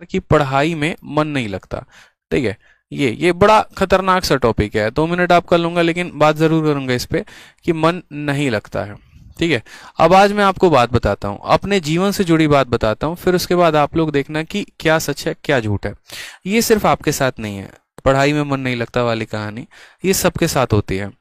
कि पढ़ाई में मन नहीं लगता। ठीक है, ये बड़ा खतरनाक सा टॉपिक है, 2 मिनट आप कर लूंगा लेकिन बात जरूर करूंगा इस पे कि मन नहीं लगता है। ठीक है, अब आज मैं आपको बात बताता हूँ, अपने जीवन से जुड़ी बात बताता हूँ, फिर उसके बाद आप लोग देखना कि क्या सच है क्या झूठ है। ये सिर्फ आपके साथ नहीं है, पढ़ाई में मन नहीं लगता वाली कहानी ये सबके साथ होती है।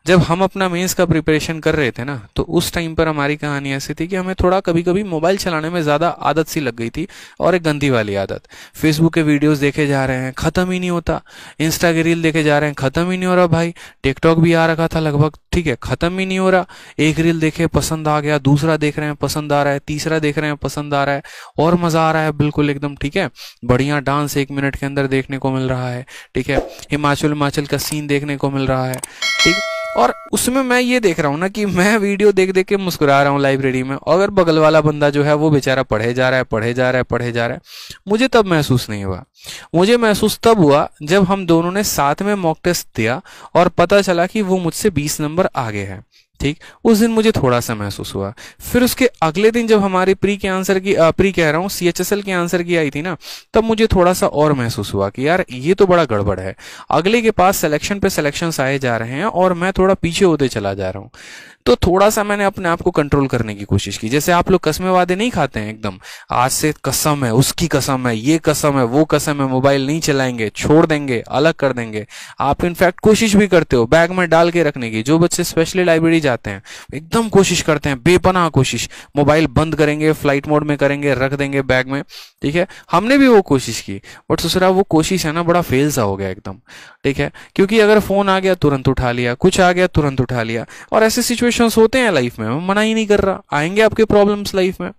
जब हम अपना मेंस का प्रिपरेशन कर रहे थे ना, तो उस टाइम पर हमारी कहानी ऐसी थी कि हमें थोड़ा कभी कभी मोबाइल चलाने में ज़्यादा आदत सी लग गई थी, और एक गंदी वाली आदत। फेसबुक के वीडियोस देखे जा रहे हैं, ख़त्म ही नहीं होता। इंस्टा के रील देखे जा रहे हैं, ख़त्म ही नहीं हो रहा भाई। टिकटॉक भी आ रखा था लगभग, ठीक है, ख़त्म ही नहीं हो रहा। एक रील देखे पसंद आ गया, दूसरा देख रहे हैं पसंद आ रहा है, तीसरा देख रहे हैं पसंद आ रहा है, और मज़ा आ रहा है बिल्कुल एकदम। ठीक है, बढ़िया डांस 1 मिनट के अंदर देखने को मिल रहा है। ठीक है, हिमाचल का सीन देखने को मिल रहा है। ठीक, और उसमें मैं ये देख रहा हूँ ना कि मैं वीडियो देख देख के मुस्कुरा रहा हूँ लाइब्रेरी में, अगर बगल वाला बंदा जो है वो बेचारा पढ़े जा रहा है पढ़े जा रहा है पढ़े जा रहा है। मुझे तब महसूस नहीं हुआ, मुझे महसूस तब हुआ जब हम दोनों ने साथ में मॉक टेस्ट दिया और पता चला कि वो मुझसे 20 नंबर आगे है। ठीक, उस दिन मुझे थोड़ा सा महसूस हुआ। फिर उसके अगले दिन जब हमारी प्री के आंसर की प्री कह रहा हूँ CHSL के आंसर की आई थी ना, तब मुझे थोड़ा सा और महसूस हुआ कि यार ये तो बड़ा गड़बड़ है। अगले के पास सिलेक्शन पे सिलेक्शंस आए जा रहे हैं और मैं थोड़ा पीछे होते चला जा रहा हूँ। तो थोड़ा सा मैंने अपने आप को कंट्रोल करने की कोशिश की। जैसे आप लोग कसमें वादे नहीं खाते हैं एकदम, आज से कसम है, उसकी कसम है, ये कसम है, वो कसम है, मोबाइल नहीं चलाएंगे, छोड़ देंगे, अलग कर देंगे। आप इनफैक्ट कोशिश भी करते हो बैग में डाल के रखने की। जो बच्चे स्पेशली लाइब्रेरी जाते हैं एकदम कोशिश करते हैं, बेपनाह कोशिश, मोबाइल बंद करेंगे, फ्लाइट मोड में करेंगे, रख देंगे बैग में। ठीक है, हमने भी वो कोशिश की, बट ससुरा वो कोशिश है ना बड़ा फेल सा हो गया एकदम। ठीक है, क्योंकि अगर फोन आ गया तुरंत उठा लिया, कुछ आ गया तुरंत उठा लिया, और ऐसे सिचुएशंस होते हैं लाइफ में। मैं मना ही नहीं कर रहा, आएंगे आपके प्रॉब्लम्स लाइफ में।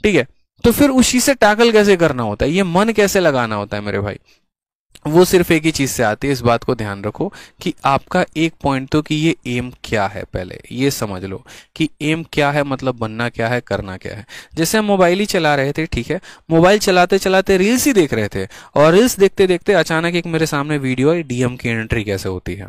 ठीक है, तो फिर उस चीज से टैकल कैसे करना होता है, ये मन कैसे लगाना होता है मेरे भाई, वो सिर्फ एक ही चीज से आती है। इस बात को ध्यान रखो कि आपका एक पॉइंट तो कि ये एम क्या है, पहले ये समझ लो कि एम क्या है, मतलब बनना क्या है, करना क्या है। जैसे हम मोबाइल ही चला रहे थे, ठीक है, मोबाइल चलाते चलाते रील्स ही देख रहे थे, और रील्स देखते देखते अचानक एक मेरे सामने वीडियो आई, डीएम की एंट्री कैसे होती है।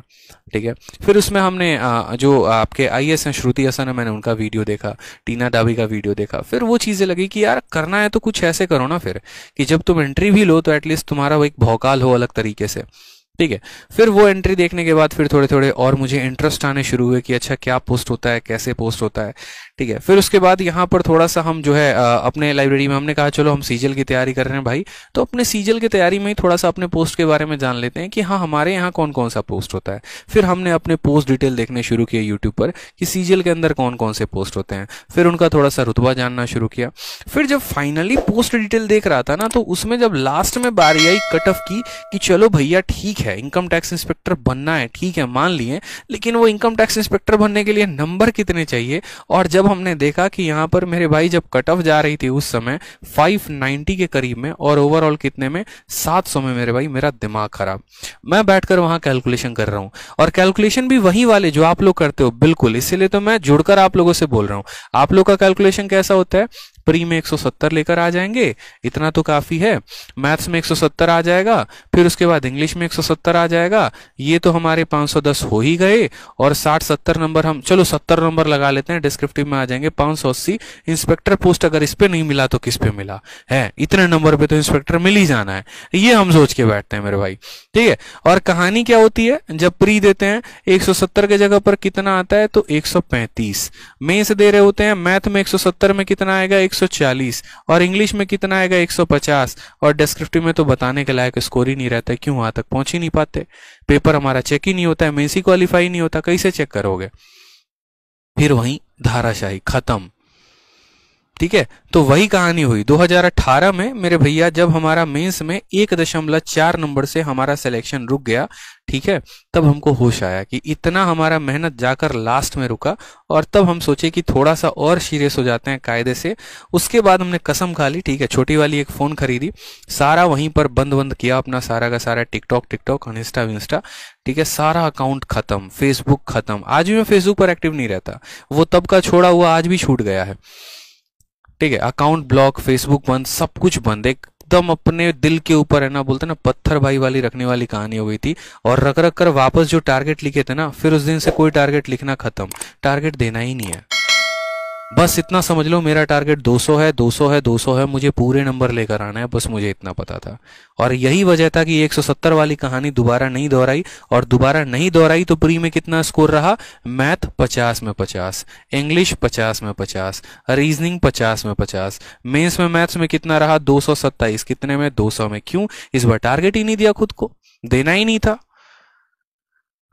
ठीक है, फिर उसमें हमने जो आपके IAS हैं श्रुति हसन है, मैंने उनका वीडियो देखा, टीना डाबी का वीडियो देखा। फिर वो चीजें लगी कि यार करना है तो कुछ ऐसे करो ना फिर, कि जब तुम एंट्री भी लो तो एटलीस्ट तुम्हारा वो एक भौकाल हो अलग तरीके से। ठीक है, फिर वो एंट्री देखने के बाद फिर थोड़े थोड़े और मुझे इंटरेस्ट आने शुरू हुए कि अच्छा क्या पोस्ट होता है, कैसे पोस्ट होता है। ठीक है, फिर उसके बाद यहाँ पर थोड़ा सा हम जो है अपने लाइब्रेरी में हमने कहा चलो हम सीजल की तैयारी कर रहे हैं भाई, तो अपने सीजल की तैयारी में ही थोड़ा सा अपने पोस्ट के बारे में जान लेते हैं कि हाँ हमारे यहाँ कौन कौन सा पोस्ट होता है। फिर हमने अपने पोस्ट डिटेल देखने शुरू किए यूट्यूब पर कि सीजल के अंदर कौन कौन से पोस्ट होते हैं, फिर उनका थोड़ा सा रुतबा जानना शुरू किया। फिर जब फाइनली पोस्ट डिटेल देख रहा था ना, तो उसमें जब लास्ट में बारी आई कट ऑफ की कि चलो भैया ठीक है इनकम टैक्स इंस्पेक्टर बनना है, ठीक है मान लिए, लेकिन वो इनकम टैक्स इंस्पेक्टर बनने के लिए नंबर कितने चाहिए। और जब हमने देखा कि यहाँ पर मेरे भाई जब कट ऑफ जा रही थी उस समय 590 के करीब में, और ओवरऑल कितने में 700 में, मेरे भाई मेरा दिमाग खराब। मैं बैठकर वहां कैलकुलेशन कर रहा हूं, और कैलकुलेशन भी वही वाले जो आप लोग करते हो बिल्कुल, इसीलिए तो मैं जुड़कर आप लोगों से बोल रहा हूं। आप लोग का कैलकुलेशन कैसा होता है, प्री में 170 लेकर आ जाएंगे, इतना तो काफी है। मैथ्स में 170 आ जाएगा, फिर उसके बाद इंग्लिश में 170 आ जाएगा, ये तो हमारे 510 हो ही गए। और 60-70 नंबर, हम चलो 70 नंबर लगा लेते हैं, डिस्क्रिप्टिव में आ जाएंगे 580। इंस्पेक्टर पोस्ट अगर इस पे नहीं मिला तो किस पे मिला है, इतने नंबर पे तो इंस्पेक्टर मिल ही जाना है, ये हम सोच के बैठते हैं मेरे भाई। ठीक है, और कहानी क्या होती है, जब प्री देते हैं 170 के जगह पर कितना आता है, तो 135। मेंस दे रहे होते हैं, मैथ में 170 में कितना आएगा, 140, और इंग्लिश में कितना आएगा, 150, और डिस्क्रिप्टिव में तो बताने के लायक स्कोर ही नहीं रहता है, क्यों वहां तक पहुंच ही नहीं पाते, पेपर हमारा चेक ही नहीं होता है, मेंस ही क्वालिफाई नहीं होता, कैसे चेक करोगे। फिर वहीं धाराशाही खत्म। ठीक है, तो वही कहानी हुई 2018 में मेरे भैया, जब हमारा मेंस में 1.4 नंबर से हमारा सिलेक्शन रुक गया। ठीक है, तब हमको होश आया कि इतना हमारा मेहनत जाकर लास्ट में रुका, और तब हम सोचे कि थोड़ा सा और सीरियस हो जाते हैं कायदे से। उसके बाद हमने कसम खा ली, ठीक है, छोटी वाली एक फोन खरीदी, सारा वहीं पर बंद किया अपना सारा का सारा, टिकटॉक इंस्टा, ठीक है, सारा अकाउंट खत्म, फेसबुक खत्म। आज भी मैं फेसबुक पर एक्टिव नहीं रहता, वो तब का छोड़ा हुआ आज भी छूट गया है। ठीक है, अकाउंट ब्लॉक, फेसबुक बंद, सब कुछ बंद, एकदम अपने दिल के ऊपर है ना, बोलते ना पत्थर भाई वाली रखने वाली कहानी हो गई थी। और रख रख कर वापस जो टारगेट लिखे थे ना, फिर उस दिन से कोई टारगेट लिखना खत्म, टारगेट देना ही नहीं है। बस इतना समझ लो, मेरा टारगेट 200 है, 200 है, 200 है, मुझे पूरे नंबर लेकर आना है, बस मुझे इतना पता था। और यही वजह था कि 170 वाली कहानी दोबारा नहीं दोहराई, और दोबारा नहीं दोहराई तो प्री में कितना स्कोर रहा? मैथ 50 में 50, इंग्लिश 50 में 50, रीजनिंग 50 में 50, मेंस में मैथ्स में कितना रहा? 227, कितने में? 200 में। क्यों? इस बार टारगेट ही नहीं दिया, खुद को देना ही नहीं था।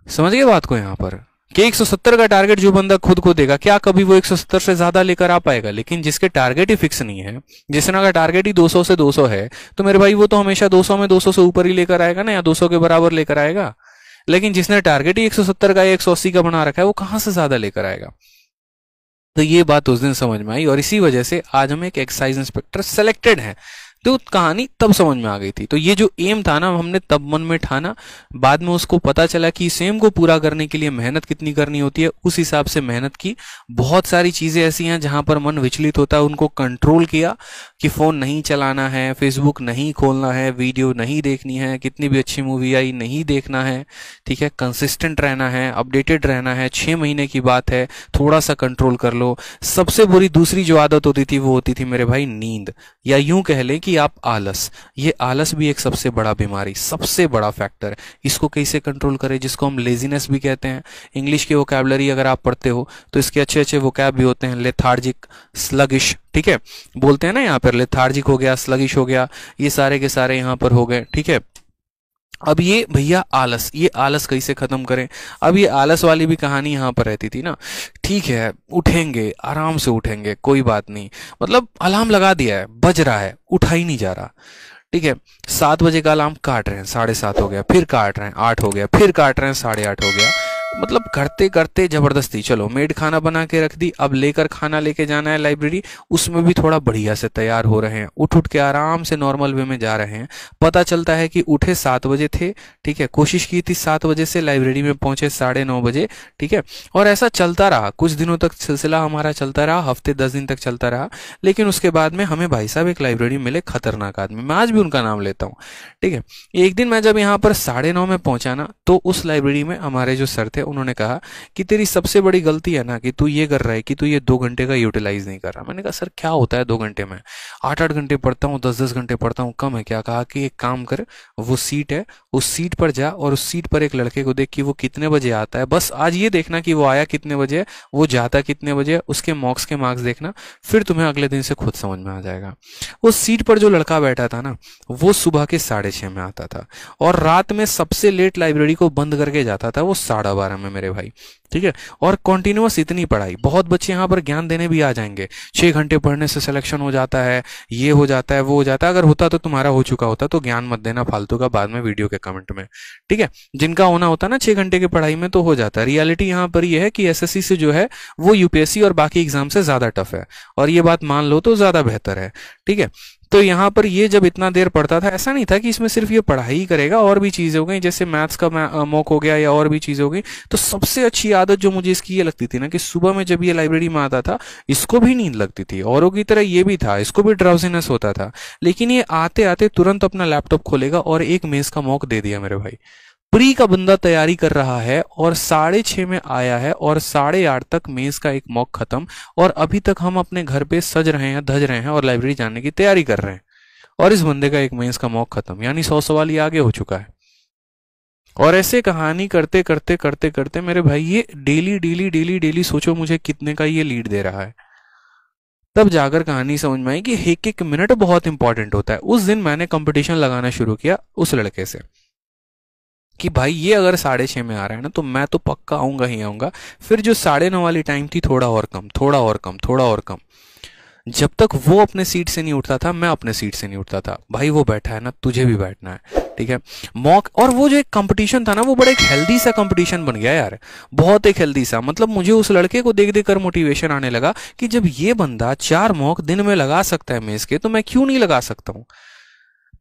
समझ गए बात को यहाँ पर, कि 170 का टारगेट जो बंदा खुद को देगा, क्या कभी वो 170 से ज्यादा लेकर आ पाएगा? लेकिन जिसके टारगेट ही फिक्स नहीं है, जिसने का टारगेट ही 200 से 200 है, तो मेरे भाई वो तो हमेशा 200 में 200 से ऊपर ही लेकर आएगा ना, या 200 के बराबर लेकर आएगा। लेकिन जिसने टारगेट ही 170 का या 180 का बना रखा है, वो कहां से ज्यादा लेकर आएगा? तो ये बात उस दिन समझ में आई, और इसी वजह से आज हम एक एक्साइज इंस्पेक्टर सेलेक्टेड हैं। तो कहानी तब समझ में आ गई थी। तो ये जो एम था ना, हमने तब मन में ठाना, बाद में उसको पता चला कि इस एम को पूरा करने के लिए मेहनत कितनी करनी होती है, उस हिसाब से मेहनत की। बहुत सारी चीजें ऐसी हैं जहां पर मन विचलित होता है, उनको कंट्रोल किया कि फोन नहीं चलाना है, फेसबुक नहीं खोलना है, वीडियो नहीं देखनी है, कितनी भी अच्छी मूवी आई नहीं देखना है, ठीक है, कंसिस्टेंट रहना है, अपडेटेड रहना है। 6 महीने की बात है, थोड़ा सा कंट्रोल कर लो। सबसे बुरी दूसरी जो आदत होती थी, वो होती थी मेरे भाई नींद, या यूं कह लें कि आप आलस। ये आलस भी एक सबसे बड़ा बीमारी, सबसे बड़ा फैक्टर। इसको कैसे कंट्रोल करें? जिसको हम लेजीनेस भी कहते हैं। इंग्लिश की वोकैबुलरी अगर आप पढ़ते हो तो इसके अच्छे अच्छे वोकैब भी होते हैं। लेथार्जिक, स्लगिश, ठीक है, बोलते हैं ना यहाँ पर, लेथार्जिक हो गया, स्लगिश हो गया, ये सारे के सारे यहाँ पर हो गए, ठीक है। अब ये भैया आलस, ये आलस कैसे खत्म करें? अब ये आलस वाली भी कहानी यहाँ पर रहती थी ना। ठीक है, उठेंगे, आराम से उठेंगे, कोई बात नहीं, मतलब अलार्म लगा दिया है, बज रहा है, उठा ही नहीं जा रहा, ठीक है। 7 बजे का अलार्म काट रहे हैं, 7:30 हो गया, फिर काट रहे हैं, 8 हो गया, फिर काट रहे हैं, 8:30 हो गया। मतलब करते करते जबरदस्ती, चलो मेड खाना बना के रख दी, अब लेकर खाना लेके जाना है लाइब्रेरी, उसमें भी थोड़ा बढ़िया से तैयार हो रहे हैं, उठ उठ के आराम से नॉर्मल वे में जा रहे हैं। पता चलता है कि उठे 7 बजे थे, ठीक है, कोशिश की थी 7 बजे से, लाइब्रेरी में पहुंचे 9:30 बजे, ठीक है। और ऐसा चलता रहा, कुछ दिनों तक सिलसिला हमारा चलता रहा, हफ्ते 10 दिन तक चलता रहा। लेकिन उसके बाद में हमें भाई साहब एक लाइब्रेरी मिले, खतरनाक आदमी, मैं आज भी उनका नाम लेता हूँ, ठीक है। एक दिन मैं जब यहाँ पर 9:30 में पहुंचा ना, तो उस लाइब्रेरी में हमारे जो सर थे, उन्होंने कहा कि तेरी सबसे बड़ी गलती है ना कि तू ये कर रहा है कि तू ये 2 घंटे का यूटिलाइज नहीं कर रहा। मैंने कहा सर क्या होता है 2 घंटे में? 8-8 घंटे पढ़ता हूँ, 10-10 घंटे पढ़ता हूँ, कम है क्या? कहा कि एक काम कर, वो सीट है, उस सीट पर जा और उस सीट पर एक लड़के को देख कि वो कितने बजे आता है, बस आज ये देखना कि वो आया कितने बजे, वो जाता कितने बजे, उसके मॉक्स के मार्क्स देखना, फिर तुम्हें अगले दिन से खुद समझ में आ जाएगा। उस सीट पर जो लड़का बैठा था ना, वो सुबह के 6:30 में आता था, और रात में सबसे लेट लाइब्रेरी को बंद करके जाता था वो 12:30 में मेरे भाई, ठीक है। और कॉन्टिन्यूअस इतनी पढ़ाई, बहुत बच्चे यहाँ पर ज्ञान देने भी आ जाएंगे, 6 घंटे पढ़ने से सिलेक्शन हो जाता है, ये हो जाता है, वो हो जाता है। अगर होता तो तुम्हारा हो चुका होता, तो ज्ञान मत देना फालतू का बाद में वीडियो के कमेंट में, ठीक है। जिनका होना होता ना 6 घंटे की पढ़ाई में, तो हो जाता है। रियलिटी यहाँ पर ये है कि एसएससी से जो है वो यूपीएससी और बाकी एग्जाम से ज्यादा टफ है, और ये बात मान लो तो ज्यादा बेहतर है, ठीक है। तो यहाँ पर ये जब इतना देर पढ़ता था, ऐसा नहीं था कि इसमें सिर्फ ये पढ़ाई ही करेगा, और भी चीजें हो गई, जैसे मैथ्स का मॉक हो गया या और भी चीजें हो गई। तो सबसे अच्छी आदत जो मुझे इसकी ये लगती थी ना, कि सुबह में जब ये लाइब्रेरी में आता था, इसको भी नींद लगती थी, औरों की तरह ये भी था, इसको भी ड्राउजीनेस होता था, लेकिन ये आते आते तुरंत अपना लैपटॉप खोलेगा और एक मेज का मॉक दे दिया मेरे भाई। प्री का बंदा तैयारी कर रहा है और 6:30 में आया है, और 8:30 तक मेज का एक मॉक खत्म, और अभी तक हम अपने घर पे सज रहे हैं, धज रहे हैं, और लाइब्रेरी जाने की तैयारी कर रहे हैं, और इस बंदे का एक मेंस का मॉक खत्म, यानी 100 सवाल ये आगे हो चुका है। और ऐसे कहानी करते करते करते करते मेरे भाई ये डेली डेली डेली डेली, सोचो मुझे कितने का ये लीड दे रहा है। तब जाकर कहानी समझ में आई कि एक एक मिनट बहुत इंपॉर्टेंट होता है। उस दिन मैंने कंपटीशन लगाना शुरू किया उस लड़के से कि भाई ये अगर 6:30 में आ रहा है ना, तो मैं तो पक्का आऊंगा ही आऊंगा। फिर जो 9:30 वाली टाइम थी, थोड़ा और कम, थोड़ा और कम, थोड़ा और कम, जब तक वो अपने सीट से नहीं उठता था, मैं अपने सीट से नहीं उठता था। भाई वो बैठा है ना, तुझे भी बैठना है, ठीक है। मॉक, और वो जो एक कंपटीशन था ना, वो बड़ा एक हेल्दी सा कंपटीशन बन गया यार, बहुत एक हेल्दी सा। मतलब मुझे उस लड़के को देख देख कर मोटिवेशन आने लगा कि जब ये बंदा 4 मॉक दिन में लगा सकता है मेज के, तो मैं क्यों नहीं लगा सकता हूं।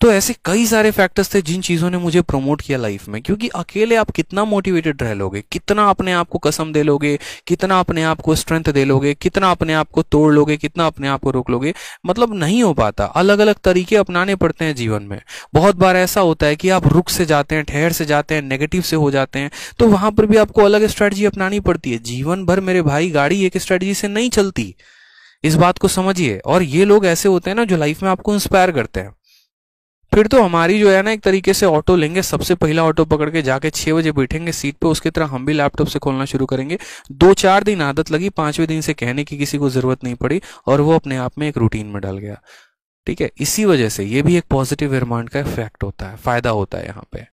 तो ऐसे कई सारे फैक्टर्स थे जिन चीजों ने मुझे प्रमोट किया लाइफ में, क्योंकि अकेले आप कितना मोटिवेटेड रह लोगे, कितना अपने आप को कसम दे लोगे, कितना अपने आप को स्ट्रेंथ दे लोगे, कितना अपने आप को तोड़ लोगे, कितना अपने आप को रोक लोगे, मतलब नहीं हो पाता। अलग अलग तरीके अपनाने पड़ते हैं जीवन में। बहुत बार ऐसा होता है कि आप रुक से जाते हैं, ठहर से जाते हैं, नेगेटिव से हो जाते हैं, तो वहां पर भी आपको अलग स्ट्रेटजी अपनानी पड़ती है। जीवन भर मेरे भाई गाड़ी एक स्ट्रेटजी से नहीं चलती, इस बात को समझिए। और ये लोग ऐसे होते हैं ना जो लाइफ में आपको इंस्पायर करते हैं। फिर तो हमारी जो है ना एक तरीके से ऑटो लेंगे, सबसे पहला ऑटो पकड़ के जाके 6 बजे बैठेंगे सीट पे, उसकी तरह हम भी लैपटॉप से खोलना शुरू करेंगे। 2-4 दिन आदत लगी, 5वें दिन से कहने की किसी को जरूरत नहीं पड़ी और वो अपने आप में एक रूटीन में डल गया। ठीक है, इसी वजह से ये भी एक पॉजिटिव एनवायरनमेंट का इफेक्ट होता है, फायदा होता है यहाँ पे।